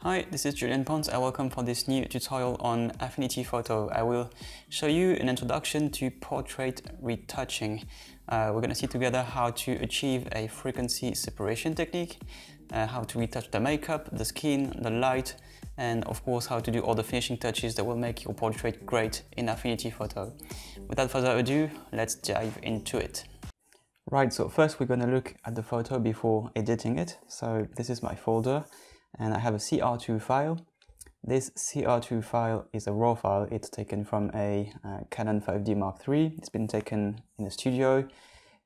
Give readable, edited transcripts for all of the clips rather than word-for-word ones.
Hi, this is Julian Pons and welcome for this new tutorial on Affinity Photo. I will show you an introduction to portrait retouching. We're going to see together how to achieve a frequency separation technique, how to retouch the makeup, the skin, the light, and of course how to do all the finishing touches that will make your portrait great in Affinity Photo. Without further ado, let's dive into it. Right, so first we're going to look at the photo before editing it. So this is my folder. And I have a CR2 file. This CR2 file is a RAW file. It's taken from a Canon 5D Mark III. It's been taken in a studio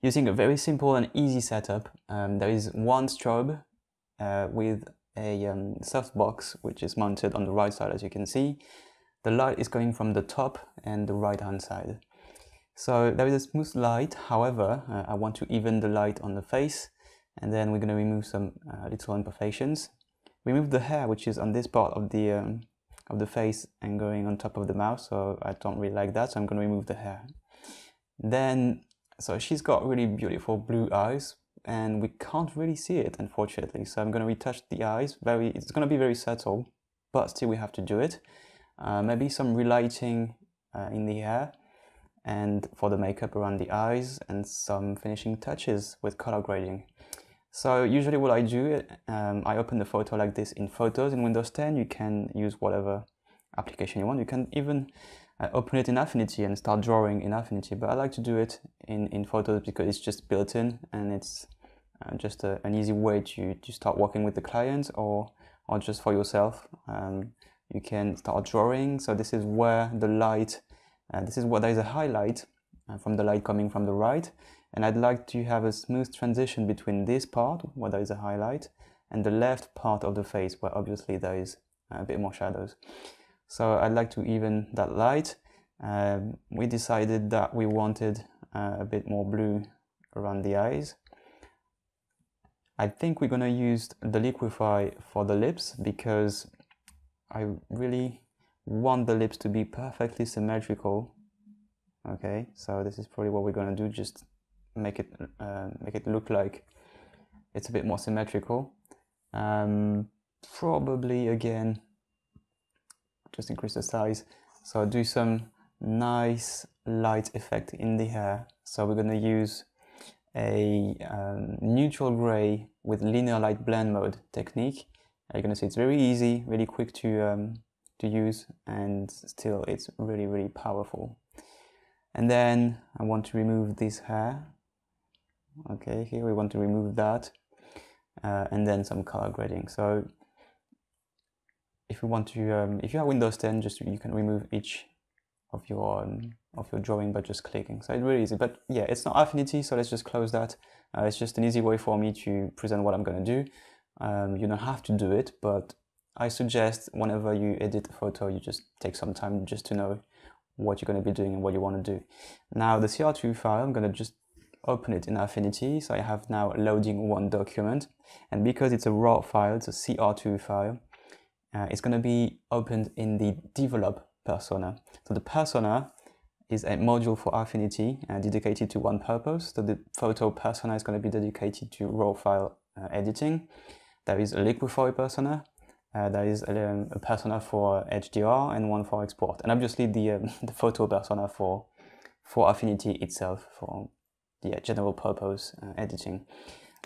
using a very simple and easy setup. There is one strobe with a softbox which is mounted on the right side, as you can see. The light is going from the top and the right hand side. So there is a smooth light. However, I want to even the light on the face, and then we're going to remove some little imperfections. Remove the hair, which is on this part of the face and going on top of the mouth, so I don't really like that, so I'm going to remove the hair. Then, so she's got really beautiful blue eyes, and we can't really see it, unfortunately, so I'm going to retouch the eyes. It's going to be very subtle, but still we have to do it. Maybe some relighting in the hair, and for the makeup around the eyes, and some finishing touches with color grading. So usually what I do, I open the photo like this in Photos in Windows 10. You can use whatever application you want. You can even open it in Affinity and start drawing in Affinity. But I like to do it in Photos because it's just built in, and it's just an easy way to start working with the client or just for yourself. You can start drawing. So this is where the light, this is where there is a highlight from the light coming from the right. And I'd like to have a smooth transition between this part, where there is a highlight, and the left part of the face, where obviously there is a bit more shadows. So I'd like to even that light. We decided that we wanted a bit more blue around the eyes. I think we're going to use the liquify for the lips, because I really want the lips to be perfectly symmetrical. Okay, so this is probably what we're going to do, just make it look like it's a bit more symmetrical. Probably again just increase the size, so do some nice light effect in the hair. So we're going to use a neutral gray with linear light blend mode technique. You're going to see it's very easy, really quick to use, and still it's really powerful. And then I want to remove this hair. Okay, here we want to remove that, and then some color grading. So if you want to, if you have Windows 10, you can remove each of your drawing by just clicking. So it's really easy. But yeah, it's not Affinity, so let's just close that. It's just an easy way for me to present what I'm going to do. You don't have to do it, but I suggest whenever you edit a photo, you just take some time just to know what you're going to be doing and what you want to do. Now the CR2 file, I'm going to just open it in Affinity. So I have now loading one document, and because it's a RAW file, it's a CR2 file, it's going to be opened in the develop persona. So the persona is a module for Affinity dedicated to one purpose. So the photo persona is going to be dedicated to RAW file editing. There is a liquify persona, there is a persona for HDR and one for export, and obviously the photo persona for Affinity itself, for the general purpose editing.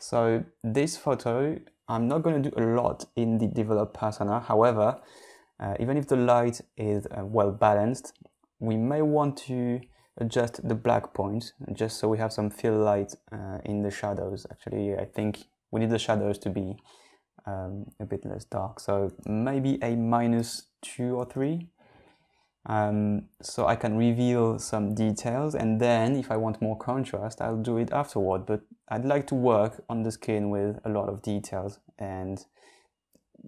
So this photo, I'm not going to do a lot in the develop persona. However, even if the light is well balanced, we may want to adjust the black points just so we have some fill light in the shadows. Actually, I think we need the shadows to be a bit less dark, so maybe a -2 or 3. So I can reveal some details, and then if I want more contrast, I'll do it afterward. But I'd like to work on the skin with a lot of details, and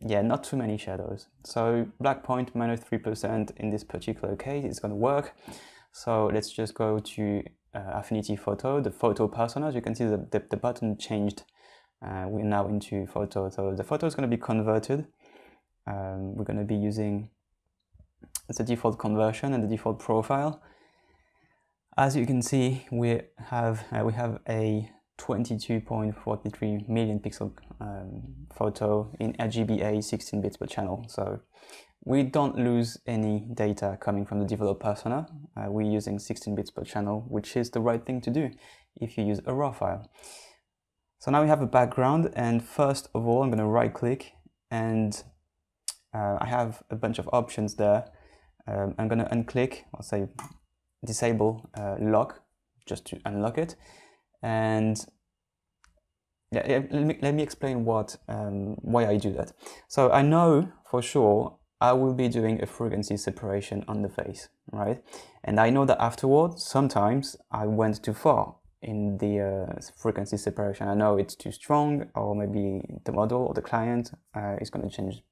yeah, not too many shadows. So black point -3% in this particular case, it's going to work. So let's just go to Affinity Photo, the photo persona. As you can see, the button changed. We're now into photo, so the photo is going to be converted. We're going to be using the default conversion and the default profile. As you can see, we have a 22.43 million pixel photo in RGBA 16 bits per channel. So we don't lose any data coming from the developed persona. We're using 16 bits per channel, which is the right thing to do if you use a RAW file. So now we have a background, and first of all I'm going to right click, and I have a bunch of options there. I'm going to unclick, I'll say disable lock, just to unlock it. And yeah, let me explain why I do that. So I know for sure I will be doing a frequency separation on the face, right? And I know that afterwards, sometimes I went too far in the frequency separation. I know it's too strong, or maybe the model or the client is going to change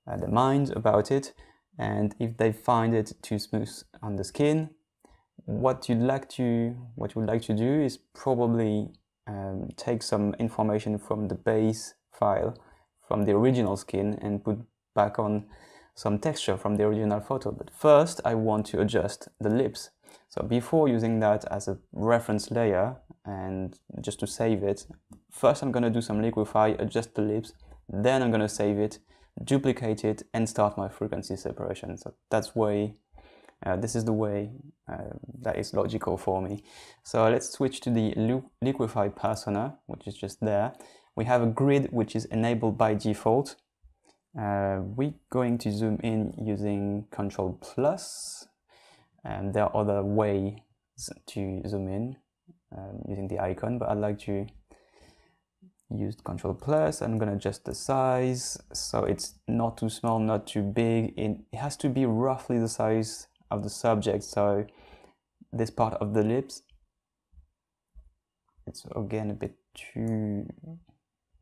their mind about it. And if they find it too smooth on the skin, what you'd like to do is probably take some information from the base file, from the original skin, and put back on some texture from the original photo. But first I want to adjust the lips. So before using that as a reference layer and just to save it, first I'm going to do some liquify, adjust the lips, then I'm going to save it, duplicate it, and start my frequency separation. So that's way this is the way that is logical for me. So let's switch to the liquify persona, which is just there. We have a grid which is enabled by default. We're going to zoom in using Ctrl+, and there are other ways to zoom in using the icon, but I'd like to use Ctrl+. I'm going to adjust the size so it's not too small, not too big. It has to be roughly the size of the subject, so this part of the lips, it's again a bit too,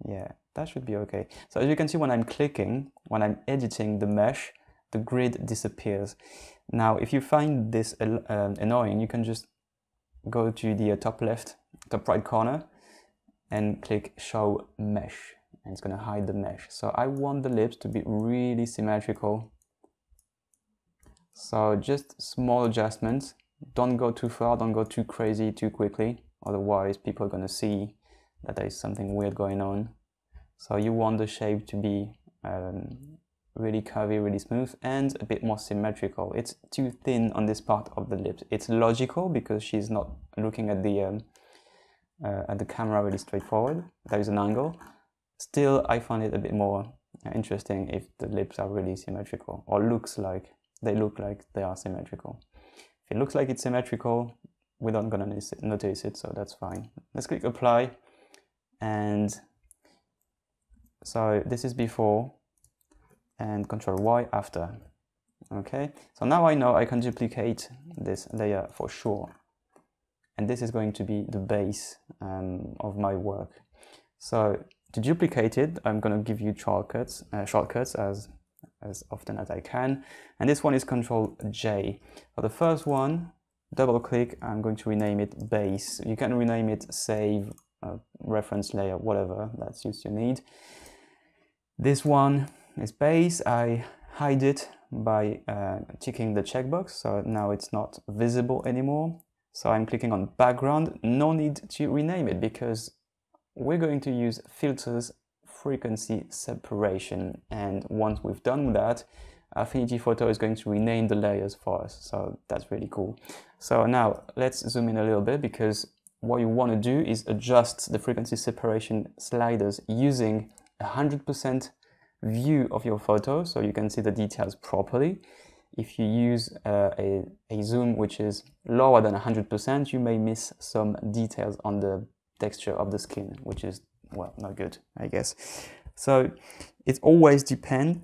yeah, that should be okay. So as you can see, when I'm clicking, when I'm editing the mesh, the grid disappears. Now if you find this annoying, you can just go to the top right corner and click show mesh, and it's going to hide the mesh. So I want the lips to be really symmetrical. So just small adjustments, don't go too far, don't go too crazy too quickly, otherwise people are going to see that there is something weird going on. So you want the shape to be really curvy, really smooth, and a bit more symmetrical. It's too thin on this part of the lips. It's logical because she's not looking at the camera really straightforward. There is an angle. Still, I find it a bit more interesting if the lips are really symmetrical, or they look like they are symmetrical. If it looks like it's symmetrical, we're not gonna notice it, so that's fine. Let's click apply, and so this is before, and Ctrl Y after. Okay, so now I know I can duplicate this layer for sure, and this is going to be the base of my work. So to duplicate it, I'm going to give you shortcuts as often as I can, and this one is Ctrl J. For the first one, double click, I'm going to rename it base. You can rename it save, reference layer, whatever that suits your need. This one is base. I hide it by ticking the checkbox, so now it's not visible anymore. So I'm clicking on background. No need to rename it because we're going to use filters frequency separation, and once we've done that, Affinity Photo is going to rename the layers for us, so that's really cool. So now let's zoom in a little bit, because what you want to do is adjust the frequency separation sliders using 100% view of your photo, so you can see the details properly. If you use a zoom which is lower than 100%, you may miss some details on the texture of the skin, which is, well, not good, I guess. So it always depends.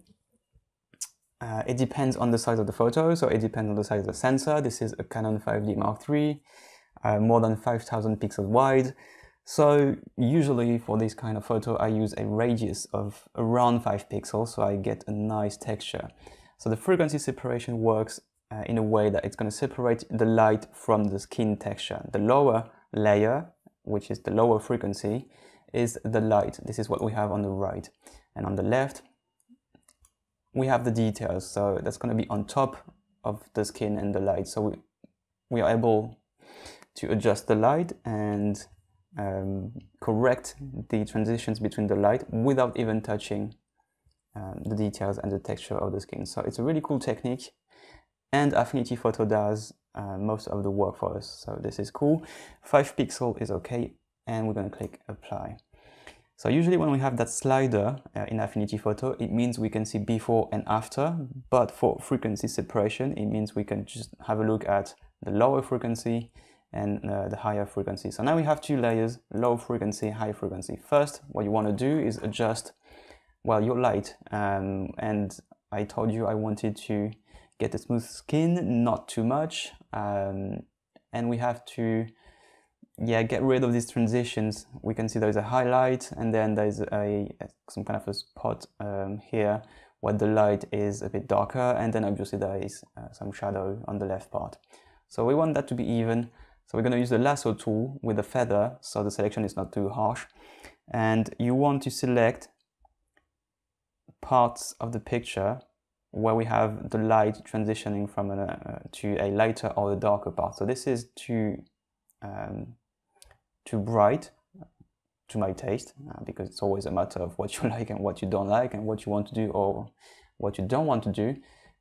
It depends on the size of the photo, so it depends on the size of the sensor. This is a Canon 5D Mark III, more than 5,000 pixels wide. So usually for this kind of photo, I use a radius of around 5 pixels, so I get a nice texture. So the frequency separation works in a way that it's going to separate the light from the skin texture. The lower layer, which is the lower frequency, is the light. This is what we have on the right. And on the left, we have the details. So that's going to be on top of the skin and the light. So we are able to adjust the light and correct the transitions between the light without even touching the details and the texture of the skin. So it's a really cool technique, and Affinity Photo does most of the work for us. So this is cool. 5 pixels is okay, and we're going to click apply. So usually when we have that slider in Affinity Photo, it means we can see before and after, but for frequency separation, it means we can just have a look at the lower frequency and the higher frequency. So now we have 2 layers, low frequency, high frequency. First, what you want to do is adjust, well, your light. And I told you I wanted to get a smooth skin, not too much. And we have to get rid of these transitions. We can see there's a highlight, and then there's some kind of a spot here where the light is a bit darker, and then obviously there is some shadow on the left part. So we want that to be even. So we're going to use the lasso tool with a feather, so the selection is not too harsh. And you want to select parts of the picture where we have the light transitioning from to a lighter or a darker part. So this is too bright to my taste, because it's always a matter of what you like and what you don't like, and what you want to do or what you don't want to do.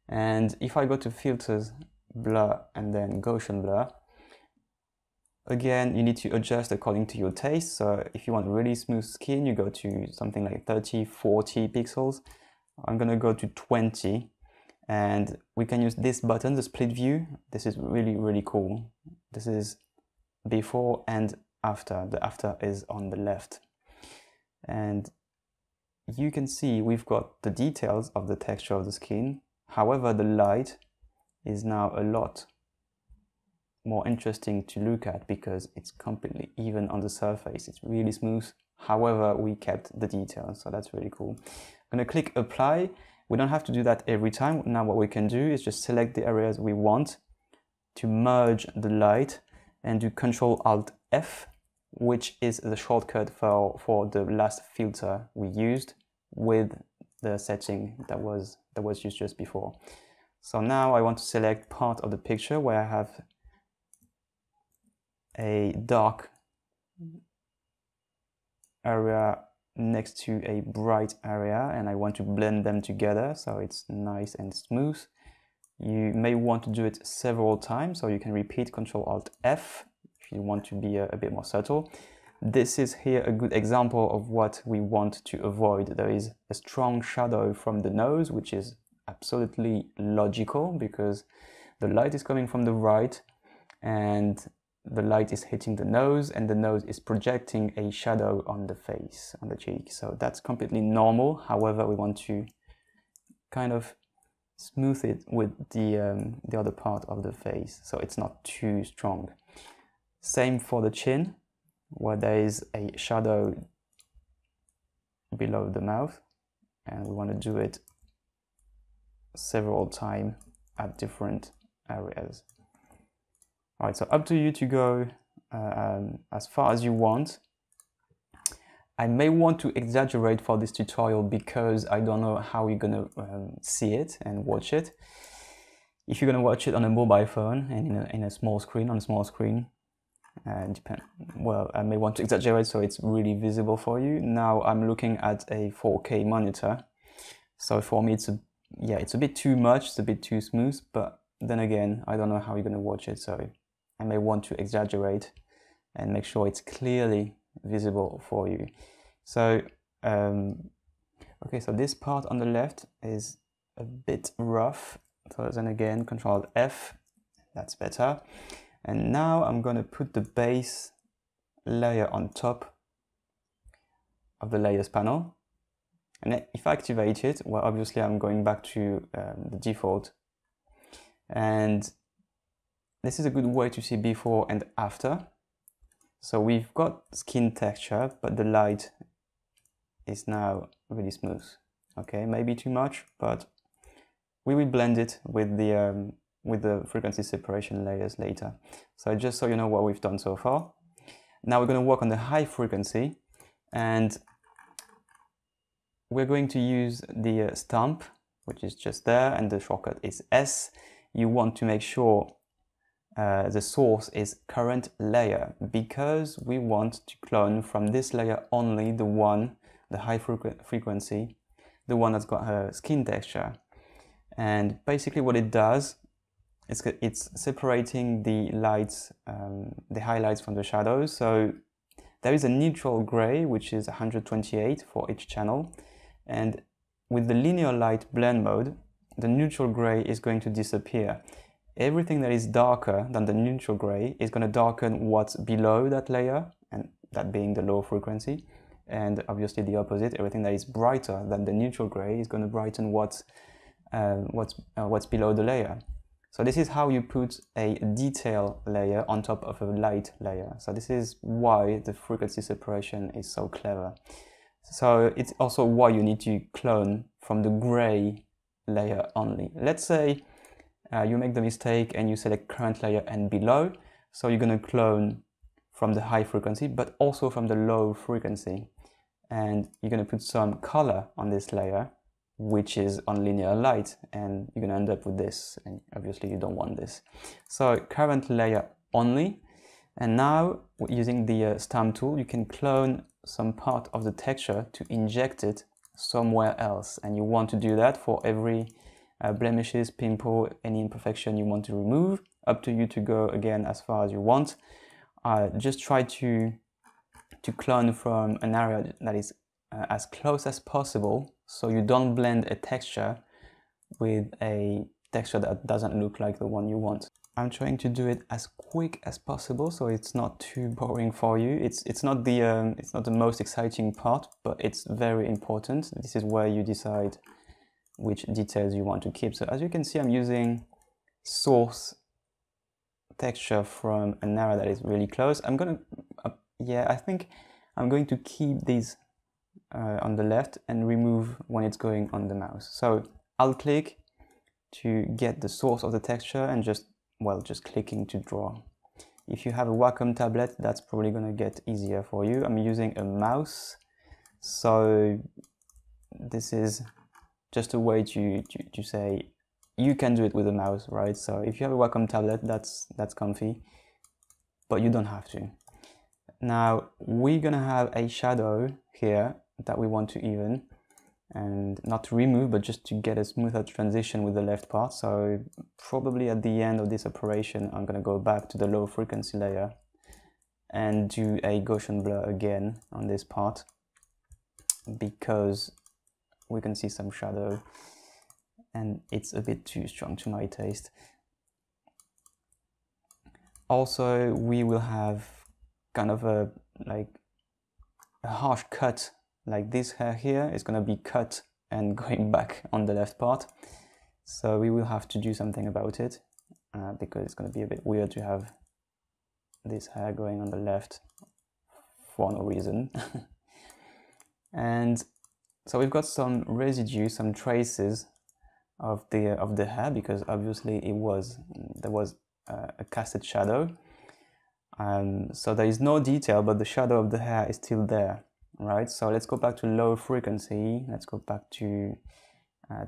And if I go to filters, blur, and then Gaussian blur, again, you need to adjust according to your taste. So if you want really smooth skin, you go to something like 30, 40 pixels. I'm going to go to 20, and we can use this button, the split view. This is really, really cool. This is before and after. The after is on the left. And you can see we've got the details of the texture of the skin. However, the light is now a lot more interesting to look at because it's completely even on the surface. It's really smooth. However, we kept the details, so that's really cool. I'm going to click apply. We don't have to do that every time. Now what we can do is just select the areas we want to merge the light and do Ctrl-Alt-F, which is the shortcut for the last filter we used with the setting that was used just before. So now I want to select part of the picture where I have a dark area next to a bright area, and I want to blend them together so it's nice and smooth. You may want to do it several times, so you can repeat Ctrl-Alt-F if you want to be a bit more subtle. This is here a good example of what we want to avoid. There is a strong shadow from the nose, which is absolutely logical because the light is coming from the right and the light is hitting the nose, and the nose is projecting a shadow on the face, on the cheek. So that's completely normal. However, we want to kind of smooth it with the other part of the face, so it's not too strong. Same for the chin, where there is a shadow below the mouth, and we want to do it several times at different areas. All right, so up to you to go as far as you want. I may want to exaggerate for this tutorial because I don't know how you're gonna see it and watch it. If you're gonna watch it on a mobile phone and in a small screen, well, I may want to exaggerate so it's really visible for you. Now I'm looking at a 4K monitor, so for me it's a bit too much, it's a bit too smooth, but then again, I don't know how you're gonna watch it, so I may want to exaggerate and make sure it's clearly visible for you. So, okay, so this part on the left is a bit rough. So then again, Ctrl-F, that's better. And now I'm going to put the base layer on top of the layers panel. And if I activate it, well, obviously I'm going back to the default. And this is a good way to see before and after. So we've got skin texture, but the light is now really smooth. Okay, maybe too much, but we will blend it with the frequency separation layers later. So just so you know what we've done so far. Now we're going to work on the high frequency, and we're going to use the stamp, which is just there, and the shortcut is S. You want to make sure the source is current layer, because we want to clone from this layer only the high frequency, the one that's got a skin texture. And basically what it does, it's separating the lights, the highlights from the shadows. So there is a neutral gray, which is 128 for each channel. And with the linear light blend mode, the neutral gray is going to disappear. Everything that is darker than the neutral gray is going to darken what's below that layer, and that being the low frequency. And obviously the opposite, everything that is brighter than the neutral gray is going to brighten what's below the layer. So this is how you put a detail layer on top of a light layer. So this is why the frequency separation is so clever. So it's also why you need to clone from the gray layer only. Let's say you make the mistake and you select current layer and below. So you're going to clone from the high frequency, but also from the low frequency. And you're going to put some color on this layer, which is on linear light, and you're going to end up with this, and obviously you don't want this. So current layer only. And now using the stamp tool, you can clone some part of the texture to inject it somewhere else, and you want to do that for every blemishes, pimple, any imperfection you want to remove. Up to you to go again as far as you want. Just try to clone from an area that is as close as possible, so you don't blend a texture with a texture that doesn't look like the one you want. I'm trying to do it as quick as possible, so it's not too boring for you. It's not the most exciting part, but it's very important. This is where you decide which details you want to keep. So as you can see, I'm using source texture from an area that is really close. I think I'm going to keep these on the left and remove when it's going on the mouse. So I'll click to get the source of the texture and just clicking to draw. If you have a Wacom tablet, that's probably going to get easier for you. I'm using a mouse, so this is just a way to say you can do it with a mouse, right? So if you have a Wacom tablet, that's comfy, but you don't have to. Now we're gonna have a shadow here that we want to even, and not to remove, but just to get a smoother transition with the left part. So probably at the end of this operation, I'm gonna go back to the low frequency layer and do a Gaussian blur again on this part, because we can see some shadow and it's a bit too strong to my taste. Also, we will have kind of a harsh cut, like this hair here is going to be cut and going back on the left part. So we will have to do something about it, because it's going to be a bit weird to have this hair going on the left for no reason. And so we've got some residue, some traces of the hair, because obviously there was a casted shadow. So there is no detail, but the shadow of the hair is still there, right? So let's go back to low frequency. Let's go back to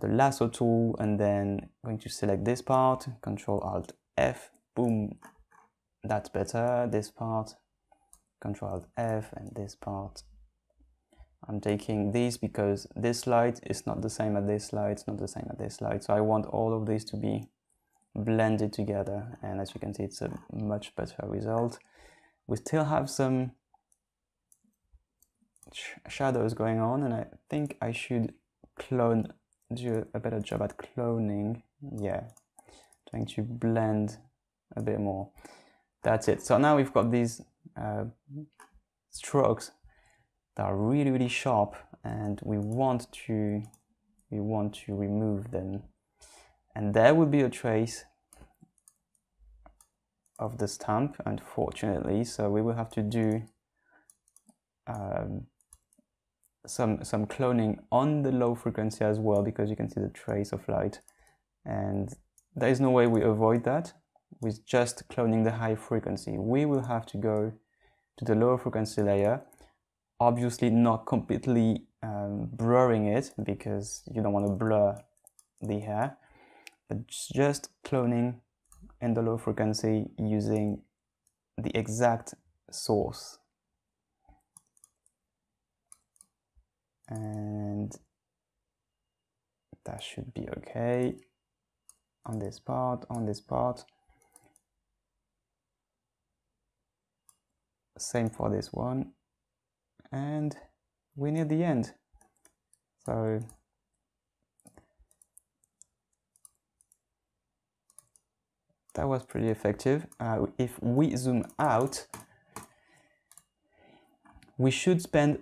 the lasso tool, and then I'm going to select this part, Control Alt F, boom, that's better. This part, Control Alt F, and this part. I'm taking these because this light is not the same as this light, it's not the same as this light. So I want all of these to be blended together, and as you can see, it's a much better result. We still have some shadows going on, and I think I should do a better job at cloning. Yeah, trying to blend a bit more. That's it. So now we've got these strokes that are really sharp, and we want to remove them. And there will be a trace of the stamp, unfortunately, so we will have to do some cloning on the low frequency as well, because you can see the trace of light, and there is no way we avoid that with just cloning the high frequency. We will have to go to the lower frequency layer, obviously not completely blurring it, because you don't want to blur the hair, but just cloning and the low frequency using the exact source. And that should be okay on this part, on this part. Same for this one. And we're near the end. So that was pretty effective. If we zoom out, we should spend,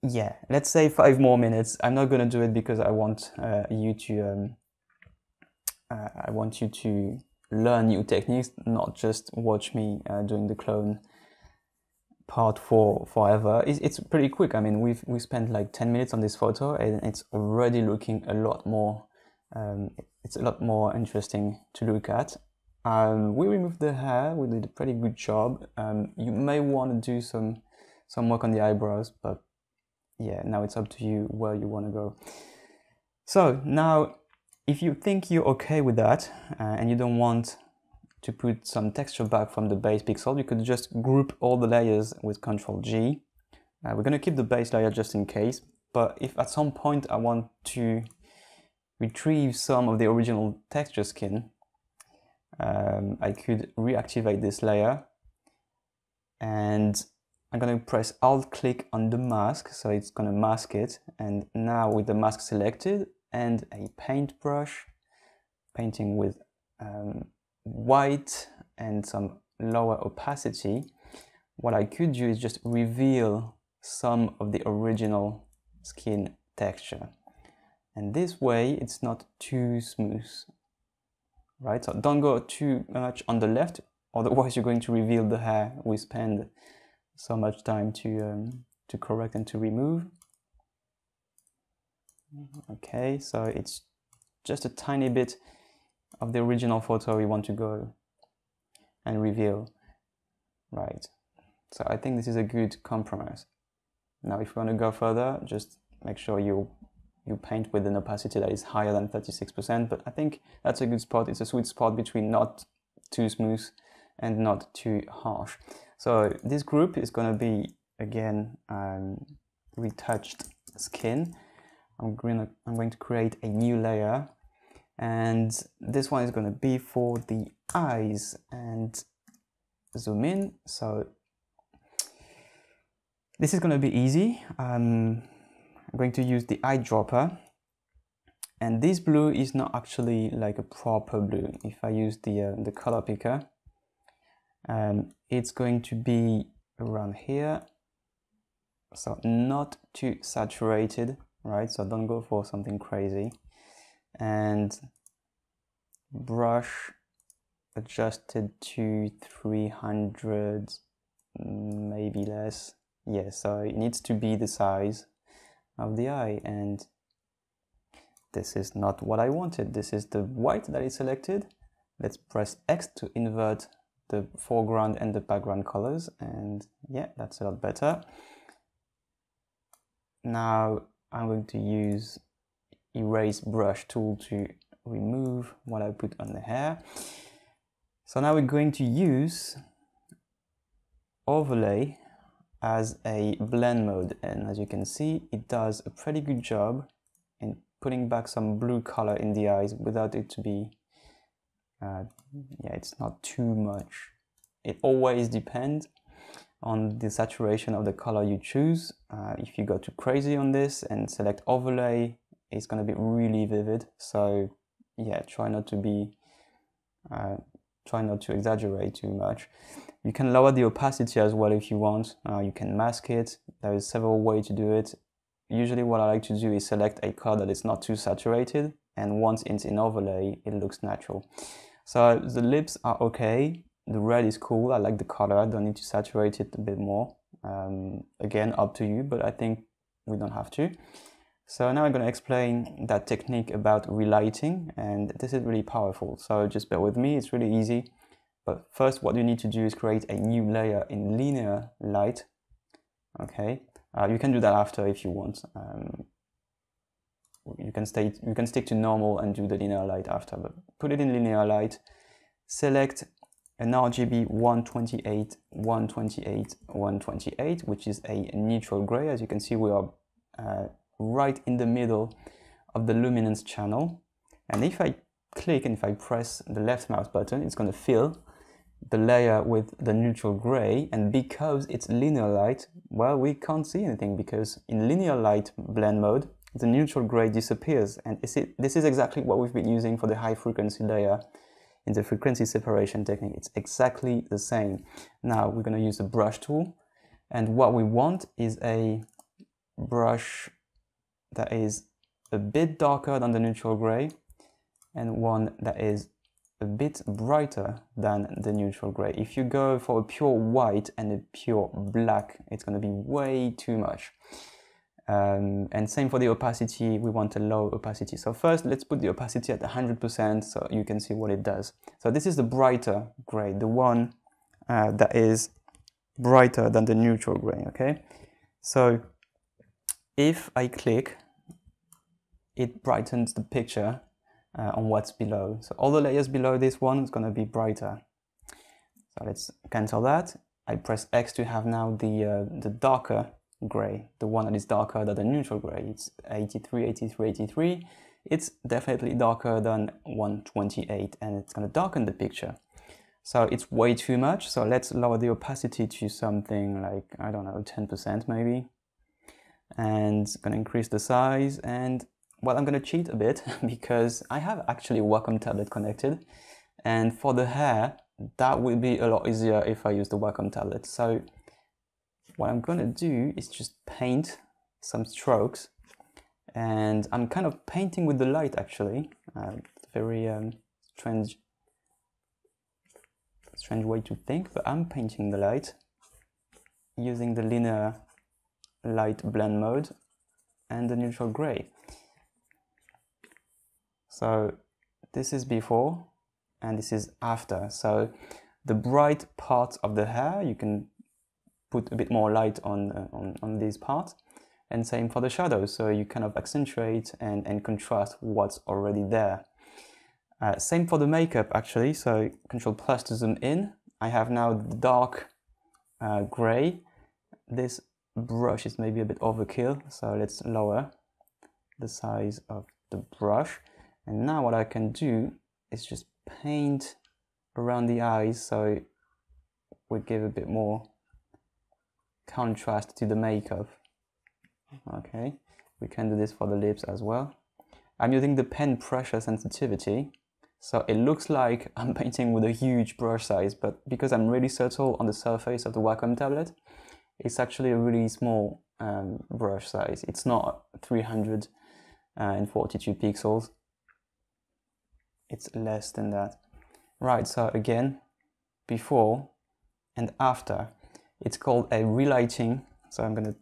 yeah, let's say 5 more minutes. I'm not gonna do it because I want you to learn new techniques, not just watch me doing the clone part for forever. It's pretty quick. I mean, we spent like 10 minutes on this photo, and it's already looking a lot more. It's a lot more interesting to look at. We removed the hair. We did a pretty good job. You may want to do some work on the eyebrows, but yeah, now it's up to you where you want to go. So now, if you think you're okay with that, and you don't want to put some texture back from the base pixel, you could just group all the layers with Ctrl-G. We're going to keep the base layer just in case, but if at some point I want to retrieve some of the original texture skin, I could reactivate this layer, and I'm going to press Alt-click on the mask, so it's going to mask it. And now with the mask selected and a paintbrush, painting with white and some lower opacity, what I could do is just reveal some of the original skin texture. And this way it's not too smooth, right? So don't go too much on the left, otherwise you're going to reveal the hair we spend so much time to correct and to remove. Okay, so it's just a tiny bit of the original photo we want to go and reveal, right? So I think this is a good compromise. Now if you want to go further, just make sure you paint with an opacity that is higher than 36%, but I think that's a good spot. It's a sweet spot between not too smooth and not too harsh. So this group is going to be, again, retouched skin. I'm going to create a new layer, and this one is going to be for the eyes, and zoom in. So this is going to be easy. I'm going to use the eyedropper, and this blue is not actually like a proper blue. If I use the color picker, it's going to be around here, so not too saturated, right? So don't go for something crazy. And brush adjusted to 300, maybe less. Yeah, so it needs to be the size of the eye, and this is not what I wanted. This is the white that is selected. Let's press X to invert the foreground and the background colors, and yeah, that's a lot better. Now I'm going to use erase brush tool to remove what I put on the hair. So now we're going to use overlay as a blend mode, and as you can see, it does a pretty good job in putting back some blue color in the eyes without it to be yeah, it's not too much. It always depends on the saturation of the color you choose. If you go too crazy on this and select overlay, it's going to be really vivid. So yeah, try not to exaggerate too much. You can lower the opacity as well if you want. You can mask it. There is several ways to do it. Usually what I like to do is select a color that is not too saturated, and once it's in overlay, it looks natural. So the lips are okay. The red is cool. I like the color. I don't need to saturate it a bit more. Again, up to you, but I think we don't have to. So now I'm going to explain that technique about relighting, and this is really powerful. So just bear with me, it's really easy. But first, what you need to do is create a new layer in linear light. Okay, you can do that after if you want. You can stick to normal and do the linear light after, but put it in linear light. select an RGB 128, 128, 128, which is a neutral gray. As you can see, we are right in the middle of the luminance channel. And if I click and if I press the left mouse button, it's going to fill the layer with the neutral gray. And because it's linear light, well, we can't see anything, because in linear light blend mode, the neutral gray disappears. And this is exactly what we've been using for the high frequency layer in the frequency separation technique. It's exactly the same. Now we're going to use the brush tool, and what we want is a brush that is a bit darker than the neutral gray and one that is a bit brighter than the neutral gray. If you go for a pure white and a pure black, it's going to be way too much. And same for the opacity, we want a low opacity. So first, let's put the opacity at 100% so you can see what it does. So this is the brighter gray, the one that is brighter than the neutral gray, okay? So if I click, it brightens the picture on what's below. So all the layers below this one is going to be brighter. So let's cancel that. I press X to have now the darker gray, the one that is darker than the neutral gray. It's 83, 83, 83. It's definitely darker than 128, and it's going to darken the picture. So it's way too much. So let's lower the opacity to something like, I don't know, 10% maybe. And it's going to increase the size. And well, I'm going to cheat a bit because I have actually a Wacom tablet connected. And for the hair, that will be a lot easier if I use the Wacom tablet. So what I'm going to do is just paint some strokes, and I'm kind of painting with the light actually. Very strange way to think, but I'm painting the light using the linear light blend mode and the neutral gray. So this is before and this is after. So the bright part of the hair, you can put a bit more light on these parts, and same for the shadows, so you kind of accentuate and contrast what's already there. Same for the makeup actually, so Control plus to zoom in. I have now the dark gray. This brush is maybe a bit overkill, so let's lower the size of the brush. And now what I can do is just paint around the eyes, so we give a bit more contrast to the makeup. Okay, we can do this for the lips as well. I'm using the pen pressure sensitivity, so it looks like I'm painting with a huge brush size, but because I'm really subtle on the surface of the Wacom tablet, it's actually a really small brush size. It's not 342 pixels. It's less than that. Right, so again, before and after. It's called a relighting, so I'm going to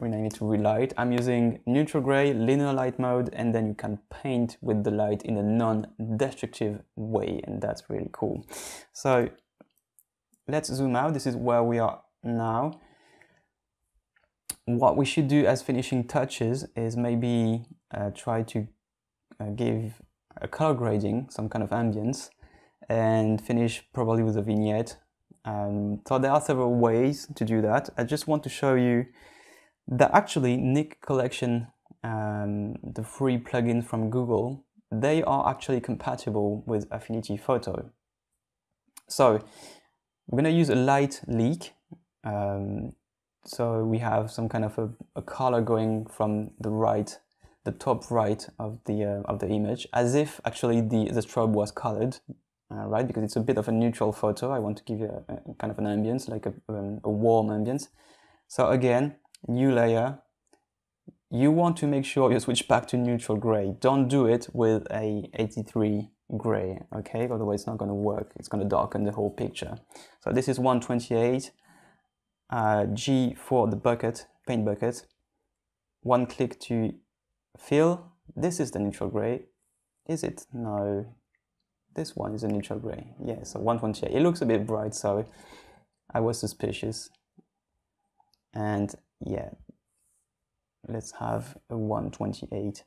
rename it to relight. I'm using neutral gray, linear light mode, and then you can paint with the light in a non-destructive way, and that's really cool. So let's zoom out. This is where we are now. What we should do as finishing touches is maybe try to give a color grading, some kind of ambience, and finish probably with a vignette. So there are several ways to do that. I just want to show you that actually Nik Collection, the free plugins from Google, they are actually compatible with Affinity Photo. So we're going to use a light leak. So we have some kind of a color going from the top right of the image, as if actually the strobe was colored. Right, because it's a bit of a neutral photo. I want to give you a kind of an ambience, like a warm ambience. So again, new layer. You want to make sure you switch back to neutral gray. Don't do it with a 83 gray, okay? Otherwise it's not going to work. It's going to darken the whole picture. So this is 128. G for the bucket, paint bucket. One click to fill. This is the neutral gray. Is it? No. This one is a neutral gray. Yeah, so 128. It looks a bit bright, so I was suspicious. And yeah, let's have a 128.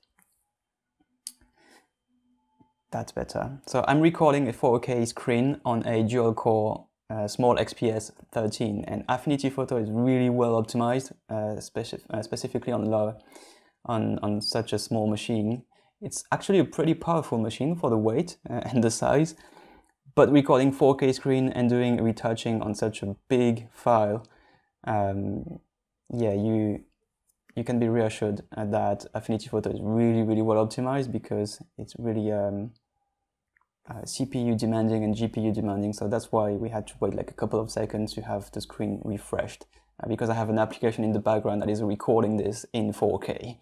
That's better. So I'm recording a 4K screen on a dual core small XPS 13, and Affinity Photo is really well optimized, specifically on such a small machine. It's actually a pretty powerful machine for the weight and the size, but recording 4K screen and doing retouching on such a big file, yeah, you can be reassured that Affinity Photo is really well optimized, because it's really CPU demanding and GPU demanding. So that's why we had to wait like a couple of seconds to have the screen refreshed, because I have an application in the background that is recording this in 4K.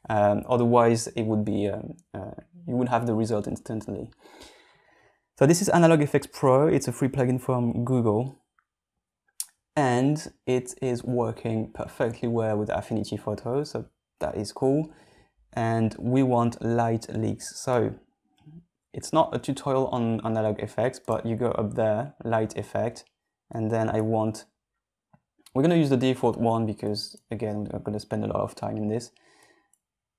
Otherwise, it would be you would have the result instantly. So this is Analog Effects Pro. It's a free plugin from Google, and it is working perfectly well with Affinity Photo, so that is cool. And we want light leaks. So it's not a tutorial on analog effects, but you go up there, light effect, and then we're going to use the default one because, again, we're going to spend a lot of time in this.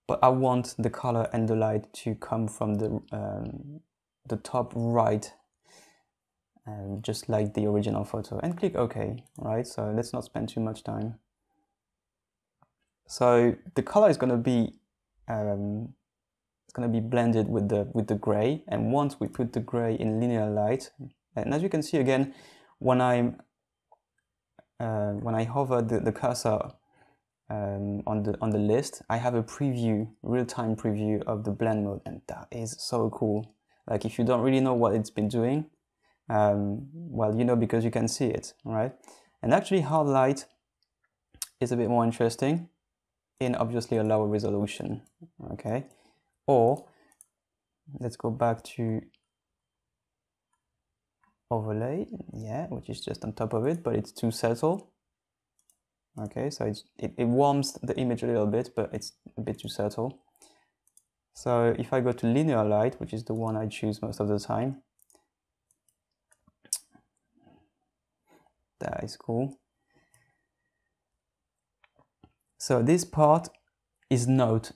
But I want the color and the light to come from the top right, just like the original photo, and click OK, right? So let's not spend too much time. So the color is going to be blended with the gray, and once we put the gray in linear light, and as you can see again, when I hover the cursor on the list, I have a preview, real-time preview of the blend mode, and that is so cool. Like, if you don't really know what it's been doing, well, you know, because you can see it, right? And actually hard light is a bit more interesting in obviously a lower resolution, okay? Or let's go back to overlay, yeah, which is just on top of it, but it's too subtle. Okay, so it warms the image a little bit, but it's a bit too subtle. So if I go to linear light, which is the one I choose most of the time, that is cool. So this part is not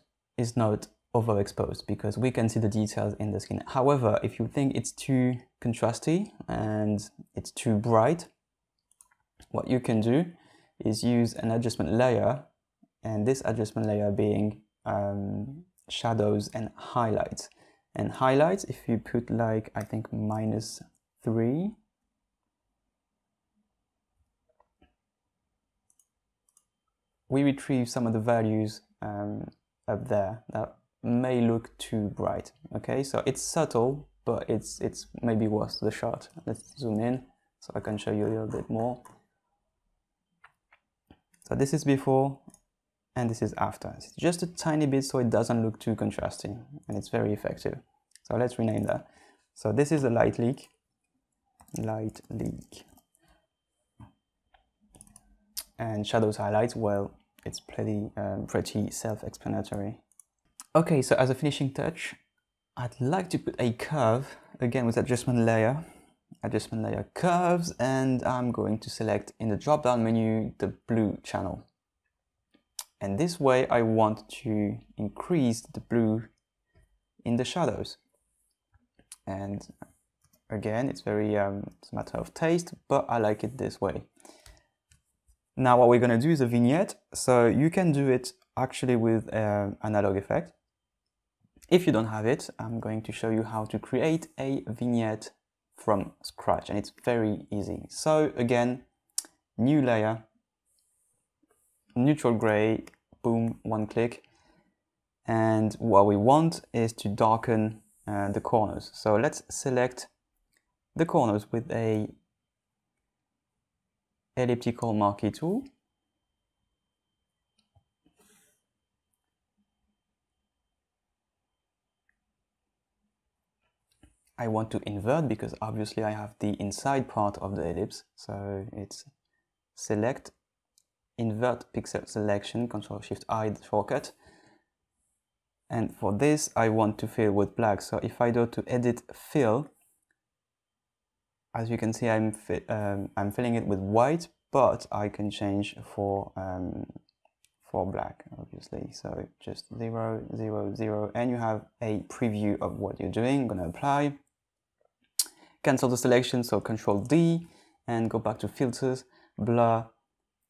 overexposed, because we can see the details in the skin. However, if you think it's too contrasty and it's too bright, what you can do is use an adjustment layer, and this adjustment layer being shadows and highlights. And highlights, if you put like, I think -3, we retrieve some of the values up there that may look too bright. Okay, so it's subtle, but it's maybe worth the shot. Let's zoom in so I can show you a little bit more. So this is before and this is after. It's just a tiny bit so it doesn't look too contrasting, and it's very effective. So let's rename that. So this is a light leak. And shadows highlights, well, it's pretty self-explanatory. Okay, so as a finishing touch, I'd like to put a curve, again with adjustment layer curves, and I'm going to select in the drop-down menu the blue channel. And this way I want to increase the blue in the shadows. And again, it's very it's a matter of taste, but I like it this way. Now what we're going to do is a vignette. So you can do it actually with analog effect. If you don't have it, I'm going to show you how to create a vignette from scratch, and it's very easy. So again, new layer, neutral gray, boom, one click. And what we want is to darken the corners. So let's select the corners with a elliptical marquee tool. I want to invert because obviously I have the inside part of the ellipse. So it's select, invert pixel selection, Ctrl-Shift-I, the shortcut. And for this, I want to fill with black. So if I go to Edit Fill, as you can see, I'm filling it with white, but I can change for for black, obviously. So just 0, 0, 0, and you have a preview of what you're doing. I'm gonna apply, cancel the selection, so Control D, and go back to filters, blur,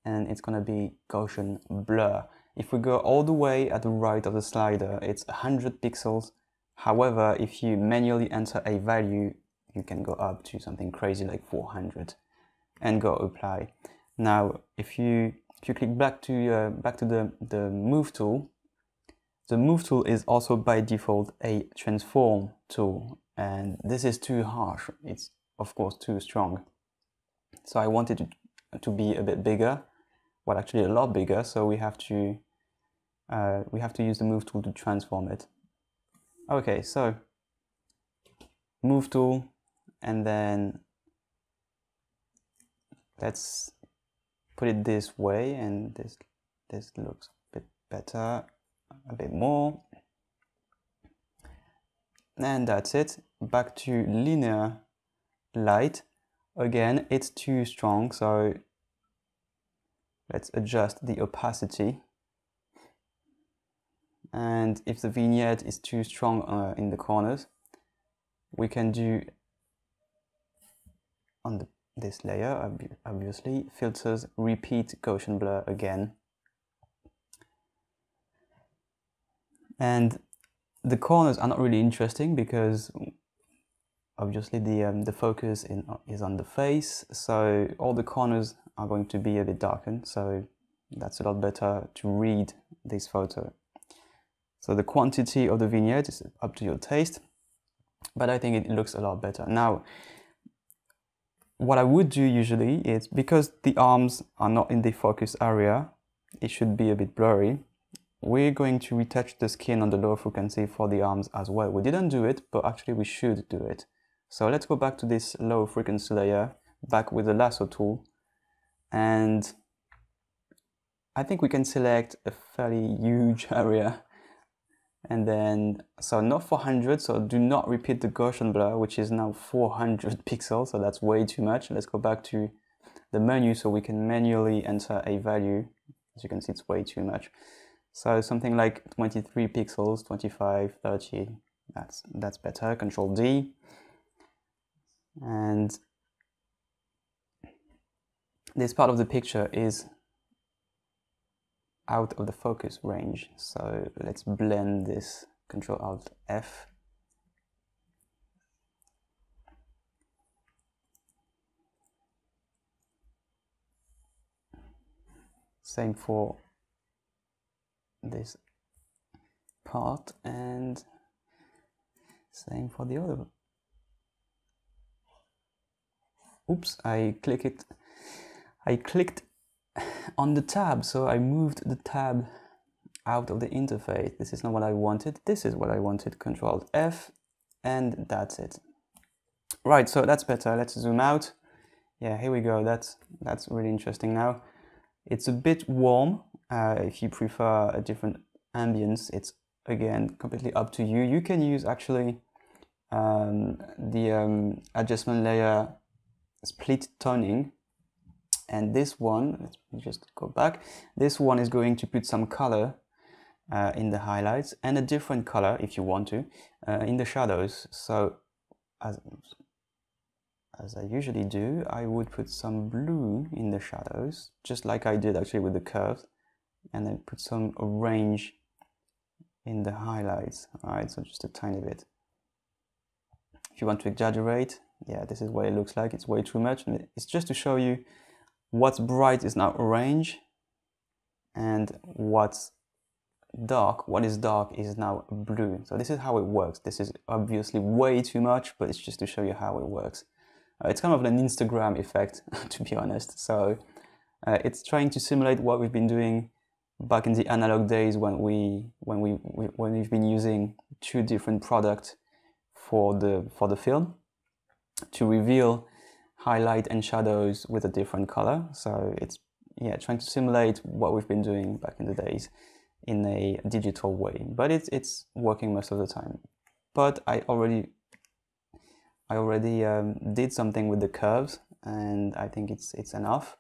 and it's gonna be Gaussian blur. If we go all the way at the right of the slider, it's 100 pixels. However, if you manually enter a value, you can go up to something crazy like 400 and go apply. Now, if you click back to the move tool, the move tool is also by default a transform tool, and this is too harsh. It's of course too strong. So I wanted it to be a bit bigger, well, actually a lot bigger. So we have to use the move tool to transform it. Okay, so move tool, and then let's put it this way, and this looks a bit better, a bit more, and that's it. Back to linear light. Again, it's too strong, so let's adjust the opacity. And if the vignette is too strong in the corners, we can do on this layer, obviously, filters, repeat Gaussian blur again. And the corners are not really interesting because obviously the focus is on the face, so all the corners are going to be a bit darkened, so that's a lot better to read this photo. So the quantity of the vignette is up to your taste, but I think it looks a lot better. Now, what I would do usually is, because the arms are not in the focus area, it should be a bit blurry. We're going to retouch the skin on the low frequency for the arms as well. We didn't do it, but actually we should do it. So let's go back to this low frequency layer, back with the lasso tool, and I think we can select a fairly huge area. And then, so not 400, so do not repeat the Gaussian blur, which is now 400 pixels, so that's way too much. Let's go back to the menu so we can manually enter a value. As you can see, it's way too much. So something like 23 pixels, 25, 30, that's better. Control D. And this part of the picture is out of the focus range, so let's blend this. Control Alt F. Same for this part, and same for the other. Oops, I clicked on the tab, so I moved the tab out of the interface. This is not what I wanted. This is what I wanted. Control F, and that's it. Right, so that's better. Let's zoom out. Yeah, here we go. That's really interesting now. It's a bit warm. If you prefer a different ambience, it's again completely up to you. You can use actually the adjustment layer split toning. And this one, let's just go back, this one is going to put some color in the highlights and a different color, if you want to, in the shadows. So as I usually do, I would put some blue in the shadows, just like I did actually with the curves, and then put some orange in the highlights. All right, so just a tiny bit. If you want to exaggerate, yeah, this is what it looks like. It's way too much, and it's just to show you what's bright is now orange, and what is dark is now blue. So this is how it works. This is obviously way too much, but it's just to show you how it works. It's kind of an Instagram effect, to be honest. So it's trying to simulate what we've been doing back in the analog days when we've been using two different products for the film to reveal highlight and shadows with a different color. So it's, yeah, trying to simulate what we've been doing back in the days in a digital way, but it's working most of the time. But I already did something with the curves, and I think it's enough.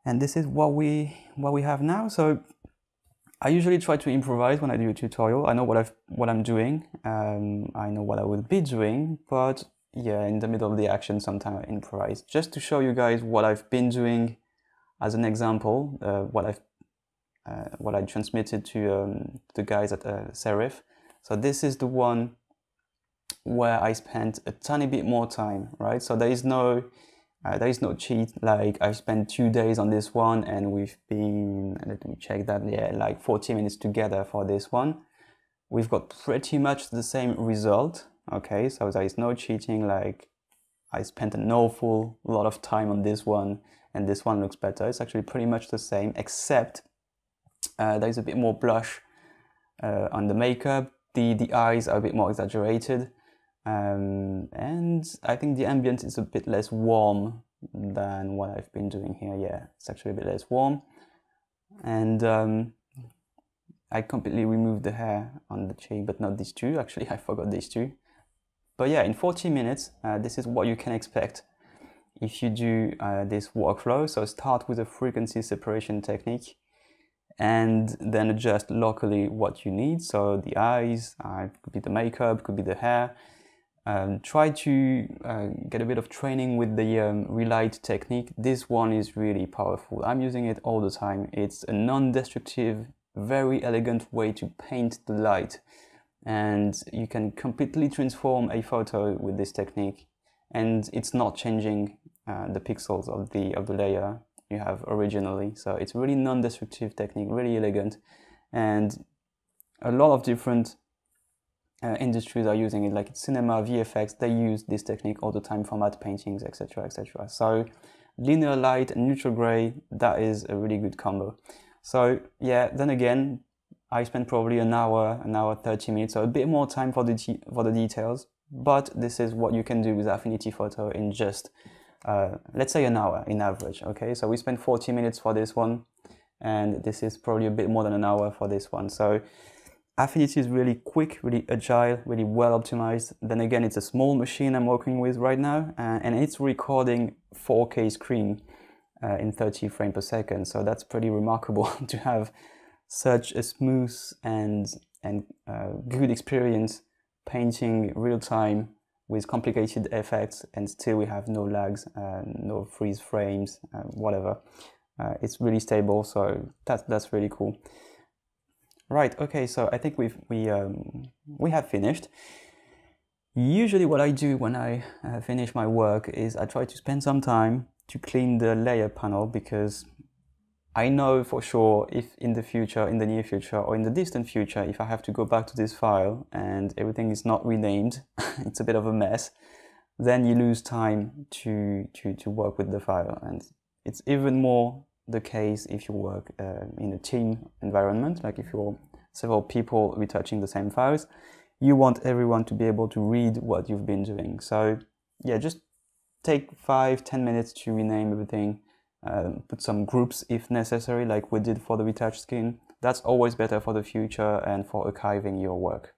And this is what we have now. So I usually try to improvise when I do a tutorial. I know what I'm doing. I know what I will be doing, but yeah, in the middle of the action, sometimes I improvise just to show you guys what I've been doing. As an example, what I transmitted to the guys at Serif. So this is the one where I spent a tiny bit more time, right? So there is no cheat, like I spent 2 days on this one and we've been, let me check that, yeah, like 40 minutes together for this one. We've got pretty much the same result, okay? So there is no cheating, like I spent an awful lot of time on this one and this one looks better. It's actually pretty much the same, except there's a bit more blush on the makeup. The eyes are a bit more exaggerated. And I think the ambient is a bit less warm than what I've been doing here. Yeah, it's actually a bit less warm. And I completely removed the hair on the cheek, but not these two. Actually, I forgot these two. But yeah, in 40 minutes, this is what you can expect if you do this workflow. So start with a frequency separation technique and then adjust locally what you need. So the eyes, could be the makeup, could be the hair. Try to get a bit of training with the relight technique. This one is really powerful. I'm using it all the time. It's a non-destructive, very elegant way to paint the light. And you can completely transform a photo with this technique. And it's not changing the pixels of the layer you have originally. So it's really non-destructive technique, really elegant. And a lot of different industries are using it, like cinema, VFX, they use this technique all the time for matte paintings, etc, etc. So linear light and neutral gray, that is a really good combo. So yeah, then again, I spent probably an hour 30 minutes, so a bit more time for the details, but this is what you can do with Affinity Photo in just, let's say an hour in average, okay? So we spent 40 minutes for this one, and this is probably a bit more than an hour for this one. So Affinity is really quick, really agile, really well optimized. Then again, it's a small machine I'm working with right now, and it's recording 4K screen in 30 frames per second. So that's pretty remarkable to have such a smooth and good experience painting real time with complicated effects, and still we have no lags, no freeze frames, whatever. It's really stable, so that's really cool. Right, okay, so I think we have finished. Usually what I do when I finish my work is I try to spend some time to clean the layer panel, because I know for sure if in the future, in the near future or in the distant future, if I have to go back to this file and everything is not renamed, it's a bit of a mess, then you lose time to work with the file. And it's even more the case if you work in a team environment, like if you're several people retouching the same files, you want everyone to be able to read what you've been doing. So yeah, just take 5-10 minutes to rename everything, put some groups if necessary, like we did for the retouch skin. That's always better for the future and for archiving your work.